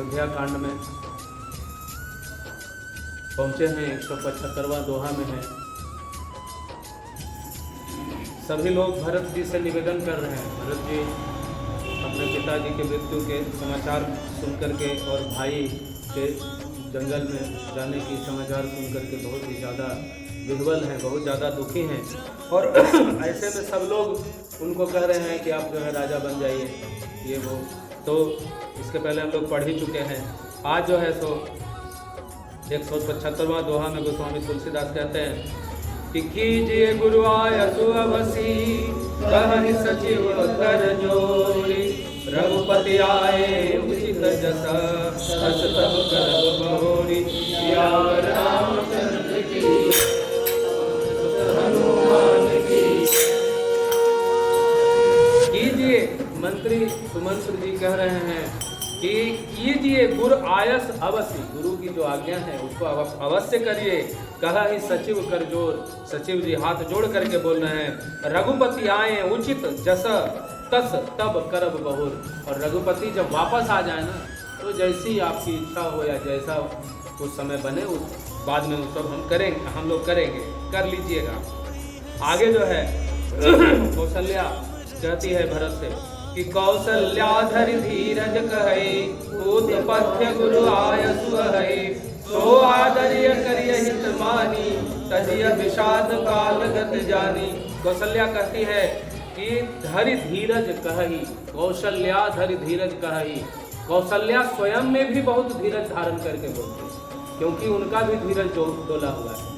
अयोध्या कांड में पहुँचे हैं, 175वां दोहा में है। सभी लोग भरत जी से निवेदन कर रहे हैं। भरत जी अपने पिताजी के मृत्यु के समाचार सुन करके और भाई के जंगल में जाने की समाचार सुन करके बहुत ही ज़्यादा विह्वल हैं, बहुत ज़्यादा दुखी हैं। और ऐसे में सब लोग उनको कह रहे हैं कि आप जो है राजा बन जाइए, ये वो। तो इसके पहले हम लोग पढ़ ही चुके हैं। आज जो है सो 175वां दोहा में गोस्वामी तुलसीदास कहते हैं कि कीजिए गुरु आयसु अवसी, कहहि सचिव कर जोरी, रघुपति आए उचित जस, सस तब करब बहोरी, सियावर रामचंद्र की हनुमान की। कीजिए, मंत्री सुमंत्र जी कह रहे हैं कि कीजिए गुरु आयस अवश्य, गुरु की जो आज्ञा है उसको अवश्य करिए। कहा ही सचिव कर जोर, सचिव जी हाथ जोड़ करके बोल रहे हैं रघुपति आए उचित जस, तस तब करब बहुर। और रघुपति जब वापस आ जाए ना, तो जैसी आपकी इच्छा हो या जैसा उस समय बने, उस बाद में उस सब हम करेंगे, हम लोग करेंगे, कर लीजिएगा। आगे जो है कौशल्या कहती है भरत से कि कौशल्या धरि धीरज कहे, पूत पथ्य गुरु आयसु है, सो आदर्य करिय हित मानी, तजिय विषाद काल गत जानी। कौशल्या कहती है कि धरि धीरज कही, कौशल्या धरि धीरज कही। कौशल्या स्वयं में भी बहुत धीरज धारण करके बोलती है, क्योंकि उनका भी धीरज डोला हुआ है।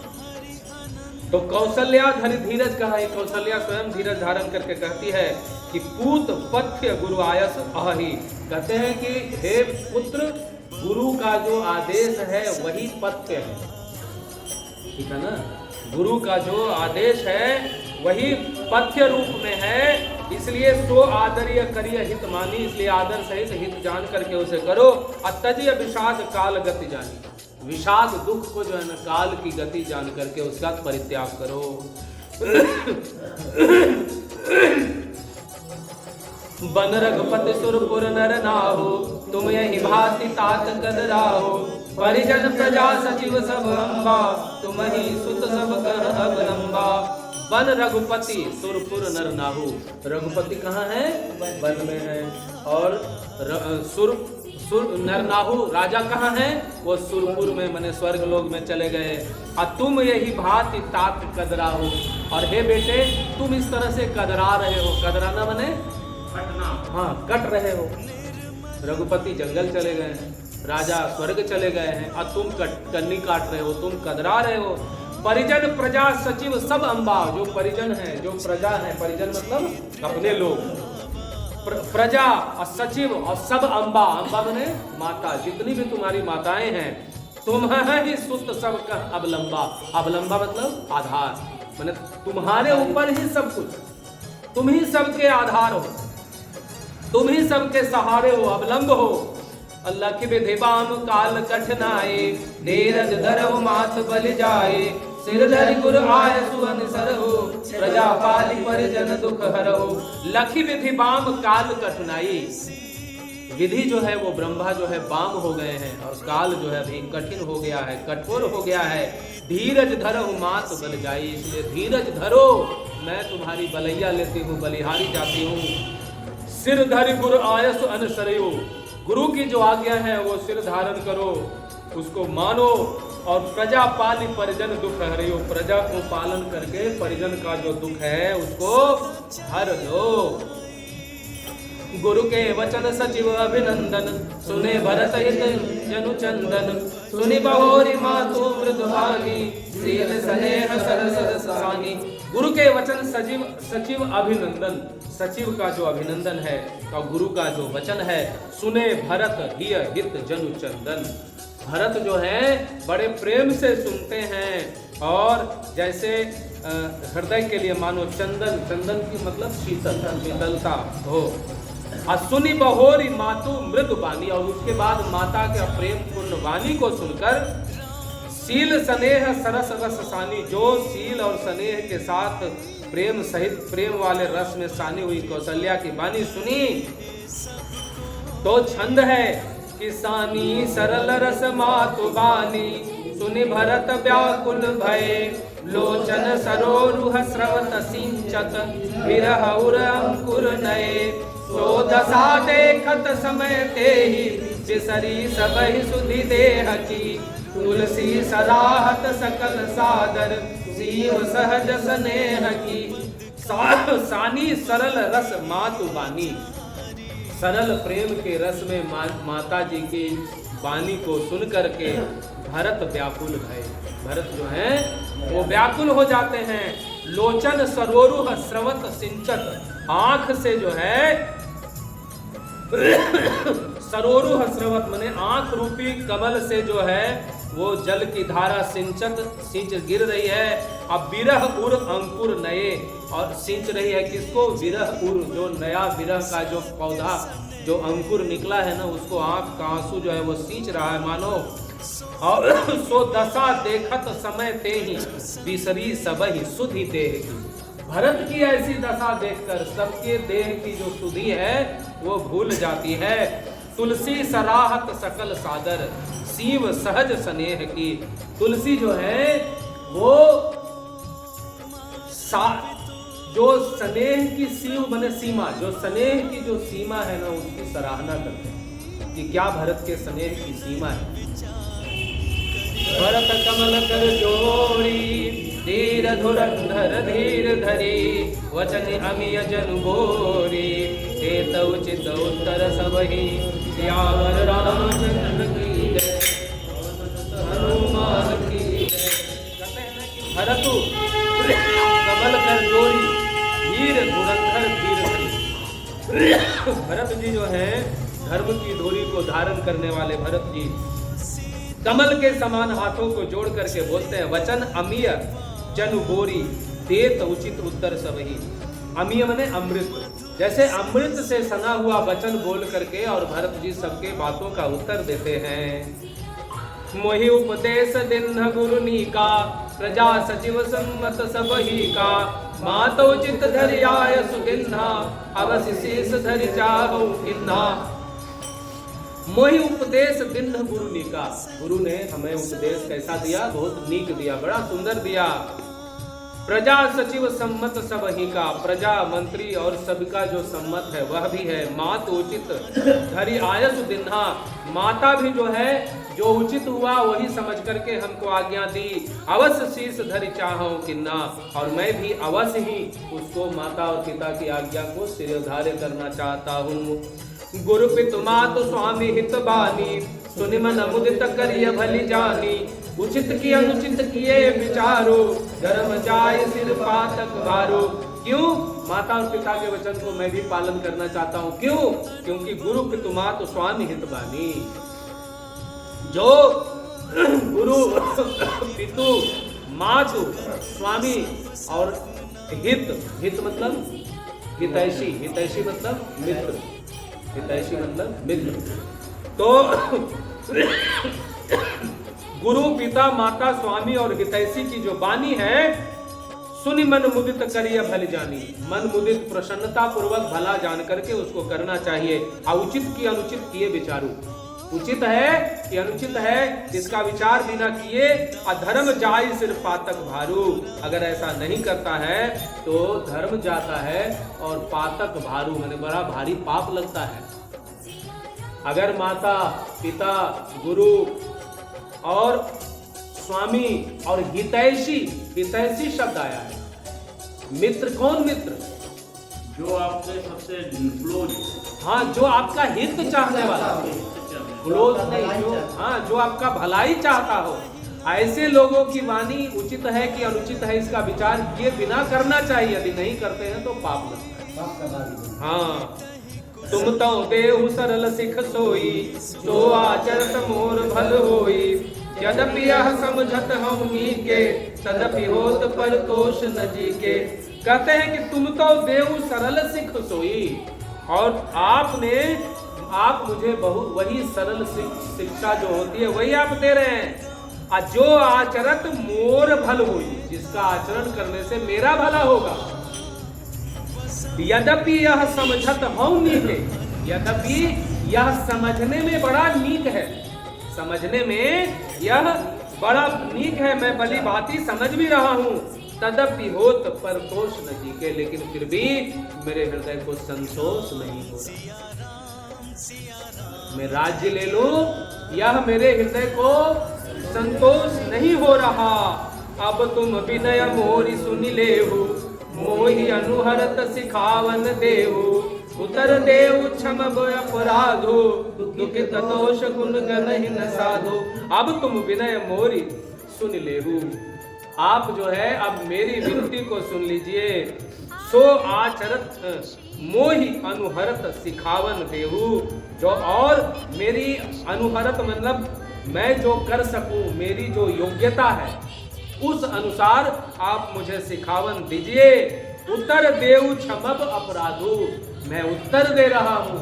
तो कौशल्या धरि धीरज कहे, कौशल्या स्वयं धीरज धारण करके कहती है कि पूत पथ्य गुरु आयस अहि। कहते हैं कि हे पुत्र, गुरु का जो आदेश है वही पथ्य है, ठीक है ना। गुरु का जो आदेश है वही पथ्य रूप में है, इसलिए सो आदर्य करिय हित मानी, इसलिए आदर सहित हित जान करके उसे करो। अत्यजिय विषाद काल गति जानी, विषाद दुख को जो है ना काल की गति जान करके उसका परित्याग करो। बन रघुपति सुरपुर नर नाहो, तुम यही भांति तात कदराहो, परिजन प्रजा सचिव सब अम्बा, तुम ही सुत सब कर अवलंबा। वन रघुपति सुरपुर नर नाहु, रघुपति कहाँ है? वन में है। और सुर नरनाहु राजा कहाँ है? वो सुरपुर में, माने स्वर्ग लोक में चले गए। और तुम यही भांति तात कदराहो, और हे बेटे तुम इस तरह से कदरा रहे हो। कदराना माने कटना, हाँ कट रहे हो। रघुपति जंगल चले गए हैं, राजा स्वर्ग चले गए हैं, और तुम कन्नी काट रहे हो, तुम कदरा रहे हो। परिजन प्रजा सचिव सब अम्बा, जो परिजन है, जो प्रजा है, परिजन मतलब अपने लोग, प्रजा और सचिव और सब अम्बा, अम्बा माने माता, जितनी भी तुम्हारी माताएं हैं, तुम्हारे सुत सब का अवलंबा, अवलंबा मतलब आधार, माने तुम्हारे ऊपर ही सब कुछ, तुम ही सबके आधार हो, तुम ही सबके सहारे हो, अवलंब हो। अल्लाह की विधिबाम काल कठिनाए, धीरज धरव माथ बल जाए, सिर धरि गुर आयसु अनसरहु, प्रजा पालि परिजन दुख हरहु। लखी विधि बाम काल कठिनाई, विधि जो है वो ब्रह्मा जो है बाम हो गए हैं, और काल जो है अभी कठिन हो गया है, कठोर हो गया है। धीरज धरहु मात बल जाई, इसलिए धीरज धरो, मैं तुम्हारी बलैया लेती हूँ, बलिहारी जाती हूँ। सिर धरि गुर आयसु अनसरहु, गुरु की जो आज्ञा है वो सिर धारण करो, उसको मानो। और प्रजा पालि परिजन दुख हरियो, प्रजा को पालन करके परिजन का जो दुख है उसको हर लो। गुरु के वचन सचिव अभिनंदन, सुने भरत हित जनु चंदन, सुनि बहोरी मातु मृदुहानी, शील स्नेह सरस सानी। गुरु के वचन सचिव अभिनंदन, सचिव का जो अभिनंदन है और गुरु का जो वचन है, सुने भरत हित जनु चंदन। भरत जो है बड़े प्रेम से सुनते हैं, और जैसे हृदय के लिए मानो चंदन, चंदन की मतलब शीतलता हो। सुनि बहोरी मातु मृदु वाणी, और उसके बाद माता के प्रेम पूर्ण वाणी को सुनकर शील स्नेह सरस रस सानी, जो शील और स्नेह के साथ प्रेम सहित प्रेम वाले रस में सानी हुई कौशल्या की वाणी सुनी तो छंद है किसानी सरल रस मातु बानी, सुनि भरत व्याकुल भये, लोचन सरोरुह स्रवत सिंचत, विरह उर अंकुर नये। सो दशा देखत समय तेहि, बिसरी सबहि सुधि देह की, तुलसी सराहत सकल सादर, सीव सहज स्नेह की। सानी सरल रस मातु बानी, सरल प्रेम के रस में माता जी की वाणी को सुन करके भरत व्याकुल भये। भरत जो है वो व्याकुल हो जाते हैं। लोचन सरोरुह स्रवत सिंचत, आंख से जो है सरोरुह स्रवत माने आंख रूपी कमल से जो है वो जल की धारा सिंच गिर रही है। अब विरह उर अंकुर नए, और सिंच रही है किसको? विरह उर, जो नया विरह का जो पौधा जो अंकुर निकला है ना, उसको आंख का आंसू जो है वो सींच रहा है मानो। और सो दशा देखत समय ते ही, बिसरी सबहि सुधि देह। भरत की ऐसी दशा देखकर सबके देह की जो सुधि है वो भूल जाती है। तुलसी सराहत सकल सादर, सीव सहज स्नेह की। तुलसी जो है वो जो स्नेह की सीव बने सीमा, जो स्नेह की जो सीमा है ना उसकी सराहना करते हैं कि क्या भरत के स्नेह की सीमा है। भरत कमल कर जोड़ी, धीर धुरंधर धीर धरी, वचन अमिय जन बोरी, देत उचित उत्तर सबहि, सियावर रामचंद्र की जय, हनुमान की जय। कहते हैं ना कि भरतु कमल कर जोड़ी, धीर धुरंधर धीर धरी। भरत जी जो है धर्म की डोरी को धारण करने वाले भरत जी कमल के समान हाथों को जोड़ करके बोलते हैं, वचन अमीय जन बोरी, देत उचित उत्तर सबही। अमीय मने अमृत, जैसे अमृत से सना हुआ वचन बोल करके और भरत जी सबके बातों का उत्तर देते हैं। मोहि उपदेश दिन्ह गुरुनी का, प्रजा सचिव सम्मत सबही का, मातो चित धरि आय सुगिन्हा, अवसि शीस धरि चाहु किन्हा। मोहि उपदेश दिन्ह गुरुनी का, गुरु ने हमें उपदेश कैसा दिया? बहुत नीक दिया, बड़ा सुंदर दिया। प्रजा सचिव सम्मत सबही का, प्रजा मंत्री और सबका जो सम्मत है वह भी है। मात उचित धरि आयस दिन्हा, माता भी जो है जो उचित हुआ वही समझ करके हमको आज्ञा दी। अवश्य शीस धरि चाहूं किन्ना, और मैं भी अवश्य ही उसको माता और पिता की आज्ञा को सिरधार्य करना चाहता हूँ। गुरु पितु मातु स्वामी हित बानी, सुनि मन मुदित करिय भली जानी। उचित की अनुचित किए विचारो, धर्म जाय सिर पातक भारो। क्यों? माता और पिता के वचन को मैं भी पालन करना चाहता हूँ। क्यों? क्योंकि गुरु पितु मातु स्वामी हित बानी। जो गुरु पितु मातु स्वामी और हित मतलब हितैषी, हितैषी मतलब मित्र, हितैषी मतलब मित्र। तो गुरु पिता माता स्वामी और हितैषी की जो वाणी है, सुनि मन मुदित करिय भली जानी। मन मुदित प्रसन्नता पूर्वक भला जान करके उसको करना चाहिए। उचित की अनुचित किए विचारू, उचित है कि अनुचित है इसका विचार बिना किए। अधर्म जाय सिर पातक भारू, अगर ऐसा नहीं करता है तो धर्म जाता है और पातक भारू माने बड़ा भारी पाप लगता है। अगर माता पिता गुरु और स्वामी और हितैषी, हितैषी शब्द आया है। मित्र कौन? मित्र जो आपके सबसे क्लोज, हाँ, जो आपका हित चाहने वाला, क्लोज नहीं, जो हाँ जो आपका भलाई चाहता हो। ऐसे लोगों की वाणी उचित है कि अनुचित है इसका विचार किए बिना करना चाहिए। यदि नहीं करते हैं तो पाप लगता है। हाँ, तुम तो देहु सरल सिख सोई, सो आचरत मोर भल होई। यद्यपि यह समझत हम नीके, तदपि होत परतोष न जीके। कहते हैं कि तुम तो देहु सरल सिख सोई, और आप मुझे बहुत वही सरल शिक्षा जो होती है वही आप दे रहे हैं। जो आचरत मोर भल होई, जिसका आचरण करने से मेरा भला होगा। यद्यपि यह समझत हूं नीके, यद्यपि यह समझने में बड़ा नीक है, समझने में यह बड़ा नीक है, मैं भली भांति समझ भी रहा हूं। तदपि होत परतोष नहीं के, लेकिन फिर भी मेरे हृदय को संतोष नहीं हो रहा। मैं राज्य ले लूं, यह मेरे हृदय को संतोष नहीं हो रहा। अब तुम विनय मोरी सुन लेहु, मोहि अनुहरत सिखावन देहु। उतर देव क्षम अपराधो, दुखित दोष गुण गनहि न साधो। अब तुम विनय मोरी सुन लेहु, आप जो है अब मेरी विनती को सुन लीजिए। सो आचरत मोहि अनुहरत सिखावन देहु, जो और मेरी अनुहरत मतलब मैं जो कर सकूं, मेरी जो योग्यता है उस अनुसार आप मुझे सिखावन दीजिए। उत्तर देव क्षमब अपराधो, मैं उत्तर दे रहा हूं,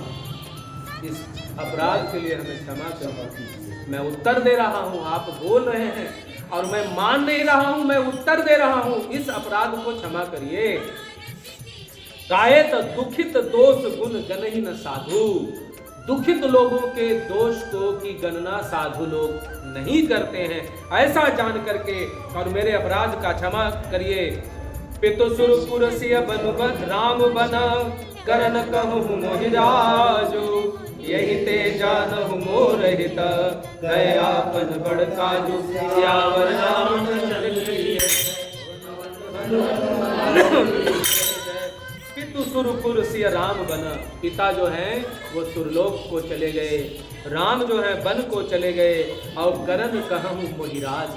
इस अपराध के लिए हमें क्षमा करें। मैं उत्तर दे रहा हूं, आप बोल रहे हैं और मैं मान नहीं रहा हूं, मैं उत्तर दे रहा हूं, इस अपराध को क्षमा करिए। कायत दुखित दोष गुण गनहि न साधु, दुखित लोगों के दोष को की गणना साधु लोग नहीं करते हैं, ऐसा जान करके और मेरे अपराध का क्षमा करिए। पितु सुरपुर सिय बनु राम बना, करन कहूँ मोहि राजो। यही ते जानहु मोर हित, दयापन बड़ काजू। सियावर रामचंद्र की पितु सुरपुर सिय राम बना, पिता जो है वो सुरलोक को चले गए, राम जो है वन को चले गए। और करन कहूँ मोहि राज,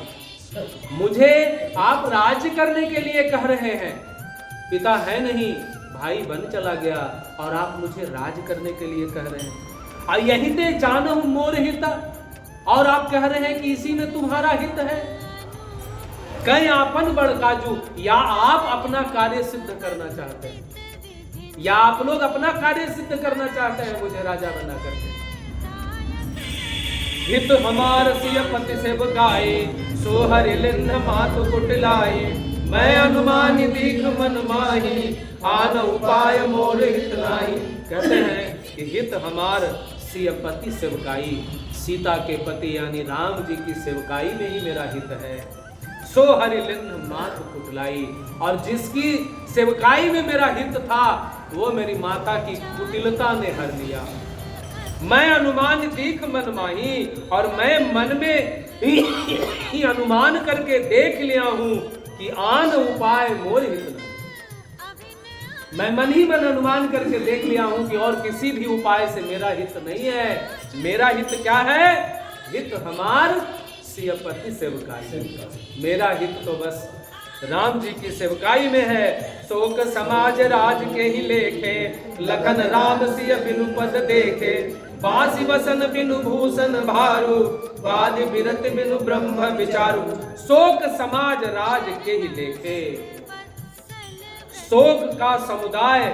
मुझे आप राज्य करने के लिए कह रहे हैं। पिता है नहीं, भाई वन चला गया और आप मुझे राज करने के लिए कह रहे हैं। और यही ते जानहु मोर हित, और आप कह रहे हैं कि इसी में तुम्हारा हित है। कहीं आपन बड़काजू, या आप अपना कार्य सिद्ध करना चाहते हैं, या आप लोग अपना कार्य सिद्ध करना चाहते हैं मुझे राजा बना करके। हित हमार सिय पति सेव गाए, सो हरि लिन्ह मातु कुटिलाए। मैं अनुमान दीख मन माही, आन उपाय मोर हित नाही। कहते हैं कि हित हमार सिय पति सेवकाई, सीता के पति यानी राम जी की सेवकाई में ही मेरा हित है। सो हरि लिन्ह मातु कुटिलाई, और जिसकी सेवकाई में मेरा हित था वो मेरी माता की कुटिलता ने हर लिया। मैं अनुमान दीख मन माही, और मैं मन में ही अनुमान करके देख लिया हूं कि आन उपाय मोर हित नहीं। मैं मन ही मन अनुमान करके देख लिया हूं कि और किसी भी उपाय से मेरा हित नहीं है। मेरा हित क्या है? हित हमार सिय पति सेवकाई, मेरा हित तो बस राम जी की सेवकाई में है। शोक समाज राज के ही लेखे, लखन राम सिय बिनु पद देखे। बासी बसन बिनु भूषण भारू, वादि विरत बिनु ब्रह्म विचारू। शोक समाज राज के ही लेखे, शोक का समुदाय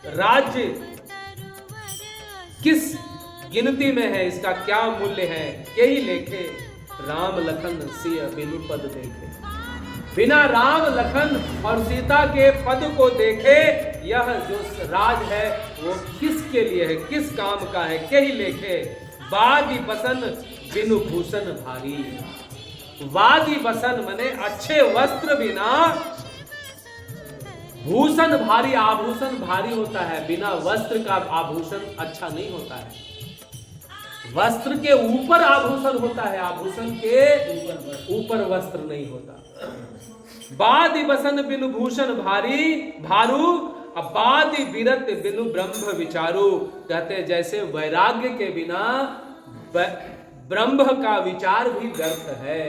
राज्य किस गिनती में है, इसका क्या मूल्य है, यही लेखे। राम लखन सिय बिनु पद देखे, बिना राम लखन और सीता के पद को देखे यह जो राज है वो किसके लिए है, किस काम का है, यही लेखे। वादी बसन बिनु भूषण भारी, वादी बसन मने अच्छे वस्त्र बिना, भूषण भारी, आभूषण भारी होता है, बिना वस्त्र का आभूषण अच्छा नहीं होता है। वस्त्र के ऊपर आभूषण होता है, आभूषण के ऊपर वस्त्र नहीं होता। बादि बसन बिनु भूषण भारी भारू, बादि विरत बिनु ब्रह्म विचारू। कहते जैसे वैराग्य के बिना ब्रह्म का विचार भी व्यर्थ है,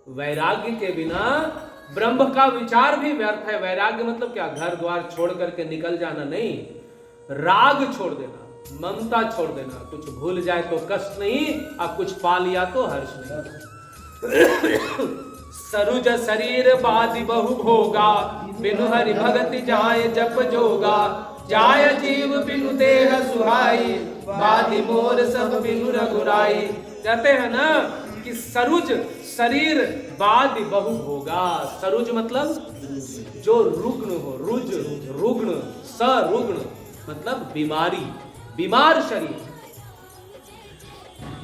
वैराग्य के बिना ब्रह्म का विचार भी व्यर्थ है। वैराग्य मतलब क्या? घर द्वार छोड़ करके निकल जाना नहीं, राग छोड़ देना, ममता छोड़ देना। कुछ भूल जाए तो कष्ट नहीं, अब कुछ पा लिया तो हर्ष नहीं। सरुज शरीर बादि बहु भोगा, बिनु हरि भगति जाय जप जोगा। जाय जीव बिनु देह सुहाई, बादि मोर सब बिनु रघुराई। कहते हैं ना कि सरुज शरीर बादि बहु भोगा। सरुज मतलब जो रुग्ण हो, रुज रुग्ण, सरुग्ण मतलब बीमारी, बीमार शरीर।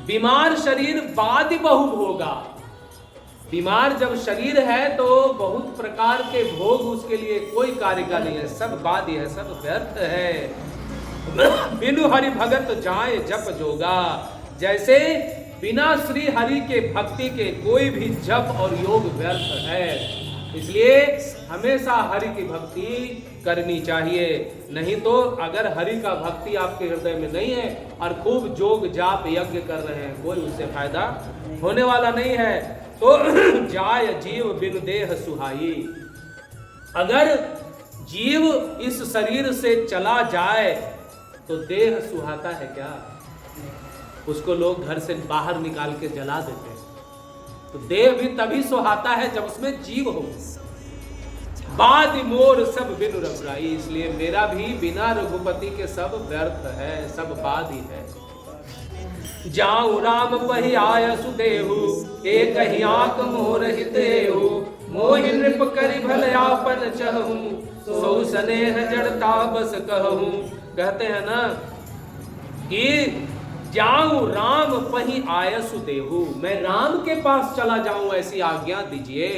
बीमार शरीर बादि बहु भोगा। बीमार जब शरीर है तो बहुत प्रकार के भोग उसके लिए कोई कार्य का नहीं है, सब बादी है, सब व्यर्थ है। बिनु हरि भगत जाए जप जोगा। जैसे बिना श्री हरि के भक्ति के कोई भी जप और योग व्यर्थ है। इसलिए हमेशा हरि की भक्ति करनी चाहिए। नहीं तो अगर हरि का भक्ति आपके हृदय में नहीं है और खूब जोग जाप यज्ञ कर रहे हैं, कोई उससे फायदा होने वाला नहीं है। तो जाय जीव बिन देह सुहाई। अगर जीव इस शरीर से चला जाए तो देह सुहाता है क्या? उसको लोग घर से बाहर निकाल के जला देते हैं। तो देह भी तभी सुहाता है जब उसमें जीव हो। बाद मोर सब बिनु रघुराई। इसलिए मेरा भी बिना रघुपति के सब व्यर्थ है, सब बाद ही है। जाऊं राम पही आय सुदेहु, एक ही आंख मोर हितेहु। मोहि नृप करि भल आपन चहु, सो स्नेह जड़ता बस कहूं। कहते हैं ना कि जाऊं राम पही आय सुदेहु, मैं राम के पास चला जाऊं, ऐसी आज्ञा दीजिए।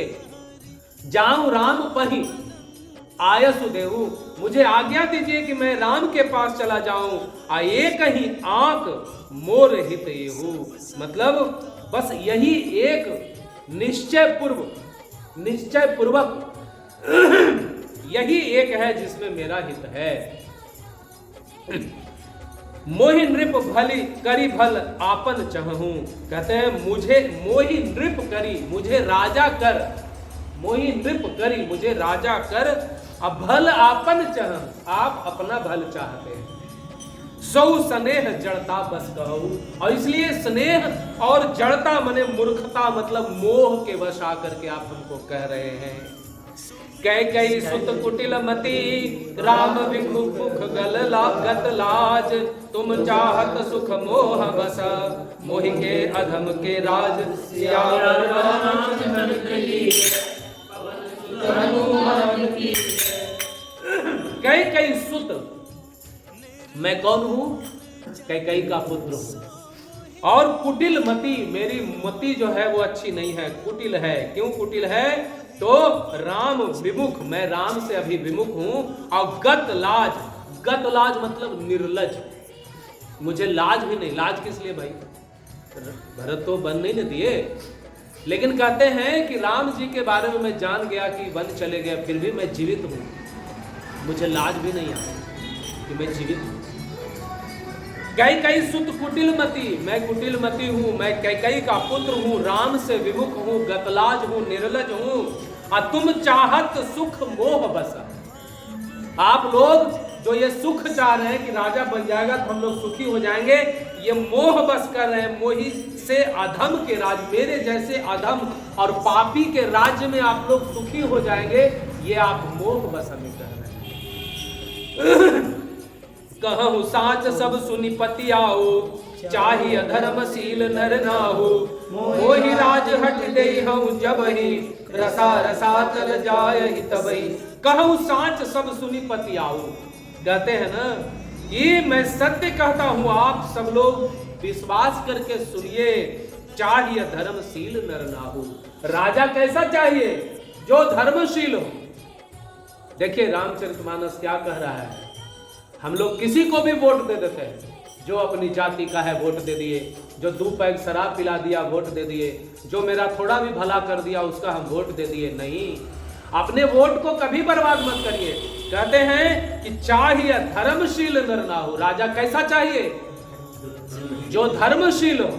जाऊं राम पही आय सुदेहु, मुझे आज्ञा दीजिए कि मैं राम के पास चला जाऊं। आए कहीं आंख मोर हितेहु, मतलब बस यही एक निश्चय पूर्वक यही एक है जिसमें मेरा हित है। मोहि नृप भली करी भल आपन चहूं। कहते हैं मुझे मोहि नृप करी, मुझे राजा कर। मोहि नृप करी, मुझे राजा कर। अब भल आपन चह, आप अपना भल चाहते हैं। सौ स्नेह जड़ता बस कहूं। और इसलिए स्नेह और जड़ता मने मूर्खता, मतलब मोह के वश आकर के आप हमको कह रहे हैं। कैकई सुत कुटिल मति, राम विमुख मुख गत लाज। तुम चाहत सुख मोह बस, मोहि के अधम के राज। कैकई सुत, मैं कौन हूं? कैकई का पुत्र हूं। और कुटिल मति, मेरी मति जो है वो अच्छी नहीं है, कुटिल है। क्यों कुटिल है? तो राम विमुख, मैं राम से अभी विमुख हूं। और गत लाज, गत लाज मतलब निर्लज, मुझे लाज भी नहीं। लाज किस लिए भाई? भरत तो वन नहीं न दिए, लेकिन कहते हैं कि राम जी के बारे में मैं जान गया कि वन चले गए, फिर भी मैं जीवित हूं, मुझे लाज भी नहीं आई कि मैं जीवित हूं। कैकई सुत कुटिल मति, मैं कुटिल मति हूं, मैं कैकई का पुत्र हूं, राम से विमुख हूं, गतलाज हूं, निर्लज हूं। और तुम चाहत सुख मोह बस। आप लोग जो ये सुख चाह रहे हैं कि राजा बन जाएगा तो हम लोग सुखी हो जाएंगे, ये मोह बस कर रहे हैं। मोही से अधम के राज, मेरे जैसे अधम और पापी के राज्य में आप लोग सुखी हो जाएंगे, ये आप मोह बस हमें कह रहे हैं। कहूं साच सब सुनि पति आओ, चाहिए धर्मशील नर नाहु। मोहि राज हट देहु जबहि, रसा रसातल जायहि तबहि। कहूं साच सब सुनि पति आओ। कहते हैं ना, ये मैं सत्य कहता हूं, आप सब लोग विश्वास करके सुनिए। चाहिए धर्मशील नर नाहु। राजा कैसा चाहिए? जो धर्मशील हो। देखिए रामचरितमानस क्या कह रहा है। हम लोग किसी को भी वोट दे देते हैं, जो अपनी जाति का है वोट दे दिए, जो 2 पैग शराब पिला दिया वोट दे दिए, जो मेरा थोड़ा भी भला कर दिया उसका हम वोट दे दिए। नहीं, अपने वोट को कभी बर्बाद मत करिए। कहते हैं कि चाहिए धर्मशील नर नाहु। राजा कैसा चाहिए? जो धर्मशील हो,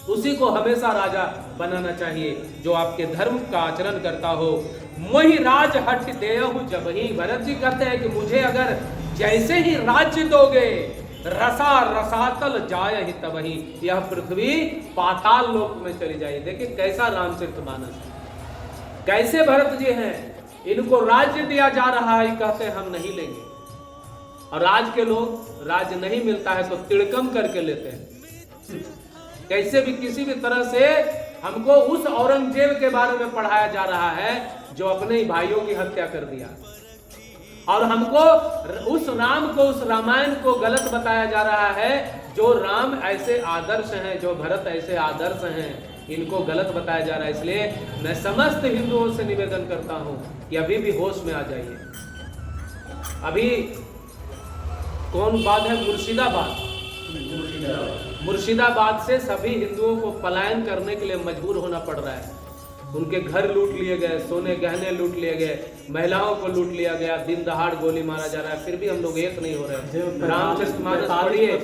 उसी को हमेशा राजा बनाना चाहिए, जो आपके धर्म का आचरण करता हो। मोहि राज हट देहु जबहि। भरत जी कहते हैं कि मुझे अगर जैसे ही राज्य दोगे, रसा रसातल जायहि तबहि, यह पृथ्वी पाताल लोक में चली जाएगी। देखिए कैसा रामचरितमानस है, कैसे भरत जी हैं। इनको राज्य दिया जा रहा है, कहते हैं हम नहीं लेंगे। और आज के लोग राज्य नहीं मिलता है तो तिड़कम करके लेते हैं। कैसे भी किसी भी तरह से हमको उस औरंगजेब के बारे में पढ़ाया जा रहा है जो अपने ही भाइयों की हत्या कर दिया, और हमको उस राम को, उस रामायण को गलत बताया जा रहा है जो राम ऐसे आदर्श हैं, जो भरत ऐसे आदर्श हैं, इनको गलत बताया जा रहा है। इसलिए मैं समस्त हिंदुओं से निवेदन करता हूं कि अभी भी होश में आ जाइए। अभी कौन बात है? मुर्शिदाबाद। मुर्शिदाबाद से सभी हिंदुओं को पलायन करने के लिए मजबूर होना पड़ रहा है। उनके घर लूट लिए गए, सोने गहने लूट लिए गए, महिलाओं को लूट लिया गया, दिन दहाड़ गोली मारा जा रहा है, फिर भी हम लोग एक नहीं हो रहे। रामचरितमानस पढ़िए,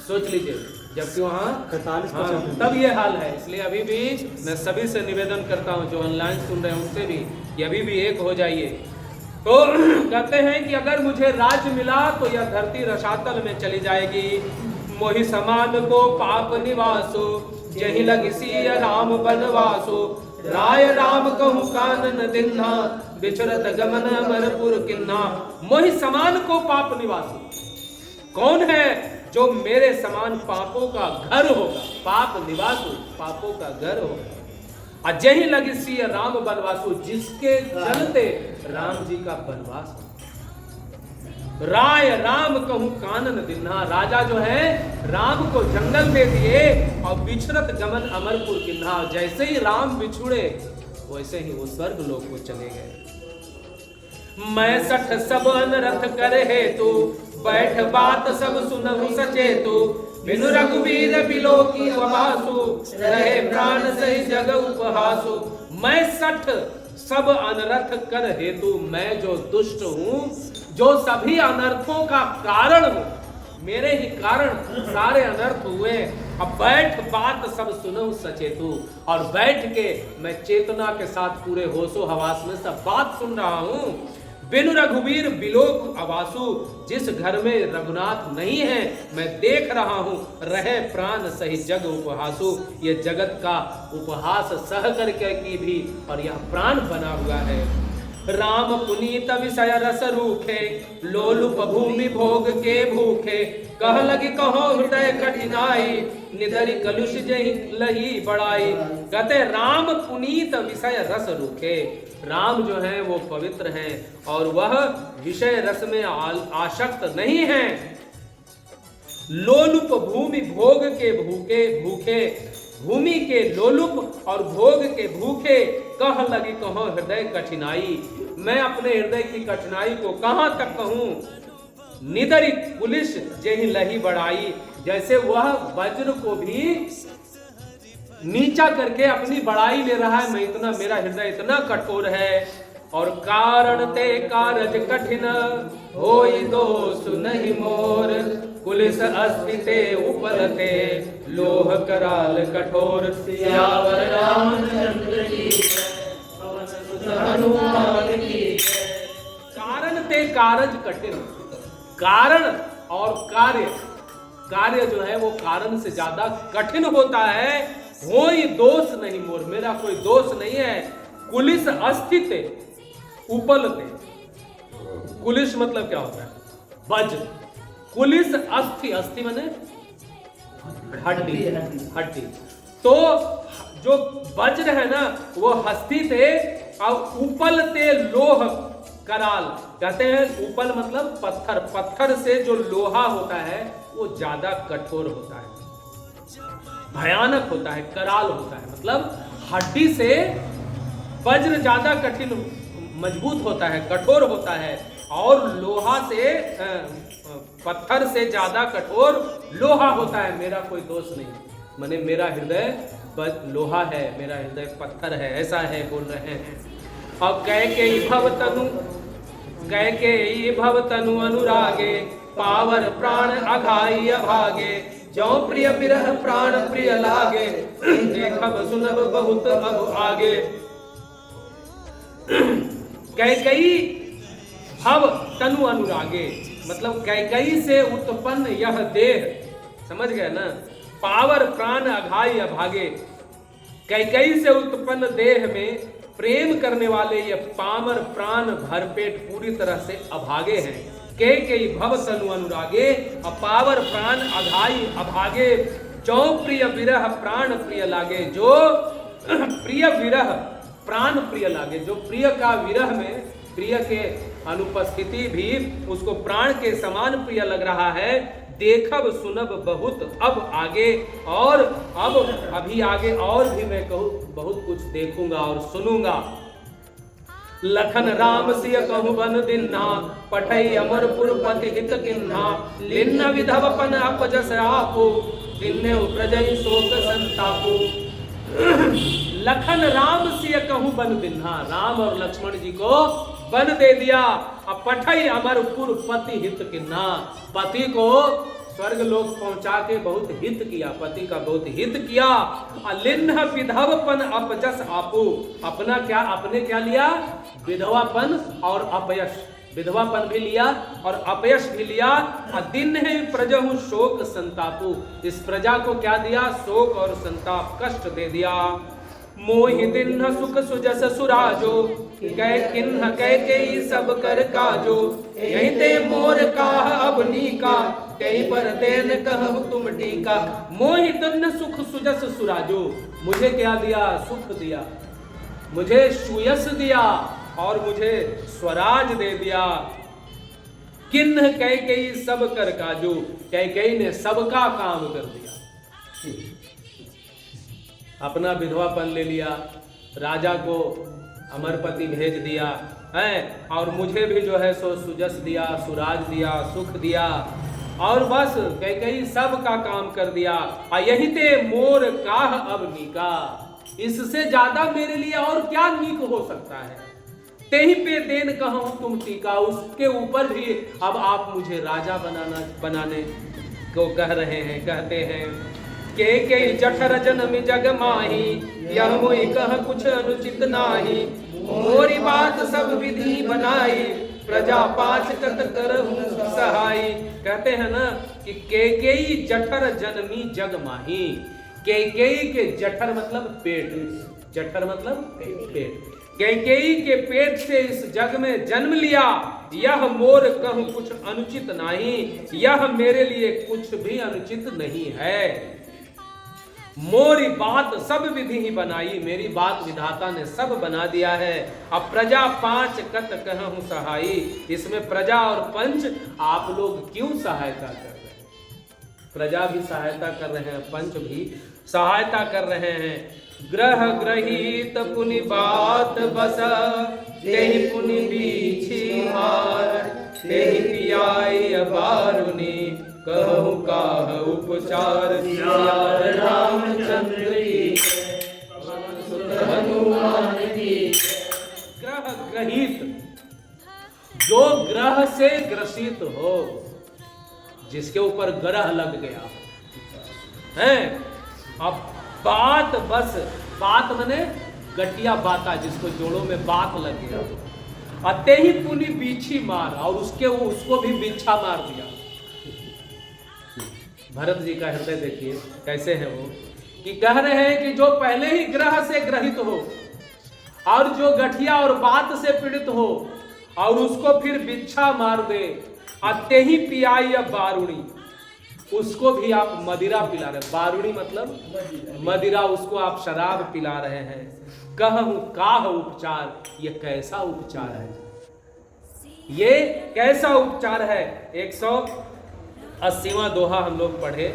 सोच लीजिए, जबकि वहाँ 45% तब ये हाल है। इसलिए अभी भी मैं सभी से निवेदन करता हूँ, जो ऑनलाइन सुन रहे हैं उनसे भी, कि अभी भी एक हो जाइए। तो कहते हैं कि अगर मुझे राज्य मिला तो यह धरती रसातल में चली जाएगी। मोहि समान को पाप निवासो, जहि लग सिय राम बनवासो। राय राम कहूँ कानन दिन्हा, बिचरत गमन अमरपुर किन्हा। मोहि समान को पाप निवासो, कौन है जो मेरे समान पापों का घर होगा? पाप निवासो, पापों का घर होगा। अजहि लग सिय राम बनवासो, जिसके चलते राम जी का बनवास। राय राम कहूँ कानन दिन्हा, राजा जो है राम को जंगल दे दिए और बिछरत गमन अमरपुर किन्हा। जैसे ही राम बिछुड़े वैसे ही वो स्वर्ग लोक को चले गए। मैं सठ सब अनरथ कर हेतु, बैठ बात सब सुनहु सचेतु। बिनु रघुवीर बिलो की वबासु, रहे प्राण सही जग उपहासु। मैं सठ सब अनरथ कर हेतु, मैं जो दुष्ट हूँ, जो सभी अनर्थों का कारण हूँ, मेरे ही कारण सारे अनर्थ हुए। अब बैठ बात सब सुनो सचेतु, और बैठ के मैं चेतना के साथ पूरे होशो हवास में सब बात सुन रहा हूँ। बिनु रघुवीर बिलोक आवासु, जिस घर में रघुनाथ नहीं है मैं देख रहा हूँ। रहे प्राण सही जग उपहासु, ये जगत का उपहास सह करके की भी, और यह प्राण बना हुआ है। राम पुनीत विषय रस रूखे, लोलुप भूमि भोग के भूखे। कह लगी कहो हृदय कठिनाई, निधरि कलुष जहि लही बड़ाई। कहते राम पुनीत विषय रस रूखे, राम जो है वो पवित्र हैं और वह विषय रस में आसक्त नहीं है। लोलुप भूमि भोग के भूखे भूखे, भूमि के लोलुप और भोग के भूखे। कह लगी कहो हृदय कठिनाई, मैं अपने हृदय की कठिनाई को कहां तक कहूं। निदरी पुलिस जेहि लही बढ़ाई, जैसे वह वज्र को भी नीचा करके अपनी बड़ाई ले रहा है। मैं इतना, मेरा हृदय इतना कठोर है। और कारण ते कारज कठिन, होई दोष नहीं मोर। कुलिस अस्थिते उपलते, लोह कराल कठोर। सियावर रामचंद्र की पवन सुत हनुमान की। कारण ते कारज कठिन, कारण और कार्य, कार्य जो है वो कारण से ज्यादा कठिन होता है। कोई दोष नहीं मोर, मेरा कोई दोष नहीं है। कुलिस अस्थित उपलते, कुलिस मतलब क्या होता है? वज्र। कुलिस अस्थि, अस्थि माने हड्डी, हड्डी। तो जो वज्र है ना वो हस्ती थे, और उपलते लोह कराल। कहते हैं उपल मतलब पत्थर, पत्थर से जो लोहा होता है वो ज्यादा कठोर होता है, भयानक होता है, कराल होता है। मतलब हड्डी से वज्र ज्यादा कठिन मजबूत होता है, कठोर होता है, और लोहा से पत्थर से ज्यादा कठोर लोहा होता है। मेरा कोई दोष नहीं, माने मेरा हृदय लोहा है, मेरा हृदय पत्थर है, ऐसा है बोल रहे हैं। और कह के भव तनु अनुरागे, पावर प्राण अघाई अभागे। जो प्रिय विरह प्राण प्रिय लागे, देखब सुनब बहुत अब आगे। कैकई भव तनु अनुरागे, मतलब कैकई से उत्पन्न यह देह, समझ गए ना? पावर प्राण अघाई अभागे, कैकई से उत्पन्न देह में प्रेम करने वाले ये पामर प्राण भरपेट पूरी तरह से अभागे हैं। कैकई भव तनु अनुरागे, पावर प्राण अघाई अभागे। जो प्रिय विरह प्राण प्रिय लागे, जो प्रिय विरह प्राण प्रिय लागे, जो प्रिय का विरह में प्रिय के अनुपस्थिति भी उसको प्राण के समान प्रिय लग रहा है। देखब सुनब बहुत अब आगे, और अब अभी आगे और भी मैं कहूँ बहुत कुछ देखूंगा और सुनूंगा। लखन राम सिय कहु बन दिन्हा, पठई अमरपुर पति हित किन्हा। लिन्न विधवपन अपजस आपो, जिन्ने प्रजई शोक संतापो। लखन राम सिय कहु बन दिन्हा, राम और लक्ष्मण जी को वन दे दिया। अब पठई अमरपुर पति हित किन्हा, पति को स्वर्ग लोक पहुंचा के बहुत हित किया, पति का बहुत हित किया। लिन्न विधवपन अपजस आपो, अपना क्या, अपने क्या लिया, विधवापन और अपयश, विधवापन भी लिया और अपयश भी लिया। दिन है प्रजहु शोक संतापो, इस प्रजा को क्या दिया, शोक और संताप, कष्ट दे दिया। मोहि दिन्ह सुख सुजस सुराजो, कै किन्ह कै कई सब कर काजो। यही ते मोर काह अब नीका, कहीं पर देन कहु तुम टीका। मोहि दिन्ह सुख सुजस सुराजो, मुझे क्या दिया, सुख दिया, मुझे सुयस दिया और मुझे स्वराज दे दिया। किन्ह कै कई सब कर काजो, कै कई ने सबका काम कर दिया, अपना विधवापन ले लिया, राजा को अमरपति भेज दिया है, और मुझे भी जो है सो सुजस दिया, सुराज दिया, सुख दिया, और बस कई सब का काम कर दिया। यही ते मोर काह अब नीका, इससे ज्यादा मेरे लिए और क्या नीक हो सकता है। तेही पे देन कहूं तुम टीका, उसके ऊपर भी अब आप मुझे राजा बनाने को कह रहे हैं, कहते हैं। के जठर जनम जग माही, यह मोहि कह कुछ अनुचित नाही। मोरी बात सब विधि बनाई, प्रजा पाँच कत करहूं सहाई। कहते हैं ना कि केकेई जठर जनमी जग माही, केकेई के जठर मतलब पेट, जठर मतलब पेट, केकेई के पेट से इस जग में जन्म लिया। यह मोर कहूं कुछ अनुचित नहीं, यह मेरे लिए कुछ भी अनुचित नहीं है। मोरी बात सब विधि ही बनाई, मेरी बात विधाता ने सब बना दिया है। अब प्रजा पांच कत कहूं सहाई, इसमें प्रजा और पंच आप लोग क्यों सहायता कर रहे हैं, प्रजा भी सहायता कर रहे हैं, पंच भी सहायता कर रहे हैं। ग्रह ग्रहित पुनि बात बस, तेहि पुनि बीछी मार। तेहि पियाई बारुनी, कहु काह उपचार। रामचंद्र की हनुमान की। ग्रह ग्रहित, जो ग्रह से ग्रसित हो, जिसके ऊपर ग्रह लग गया है। अब बात बस, बात मने गठिया बाता, जिसको जोड़ों में बात लग गया, अते ही पुनि बीछी मार, और उसको भी बिच्छा मार दिया। भरत जी का हृदय देखिए कैसे है वो, कि कह रहे हैं कि जो पहले ही ग्रह से ग्रहित हो, और जो गठिया और बात से पीड़ित हो, और उसको फिर बिच्छा मार दे। अते ही पियाई बारुणी, उसको भी आप मदिरा पिला रहे, बारुणी मतलब मदिरा, उसको आप शराब पिला रहे हैं। कहूं काह उपचार, ये कैसा उपचार है, ये कैसा उपचार है। 180वां दोहा हम लोग पढ़े।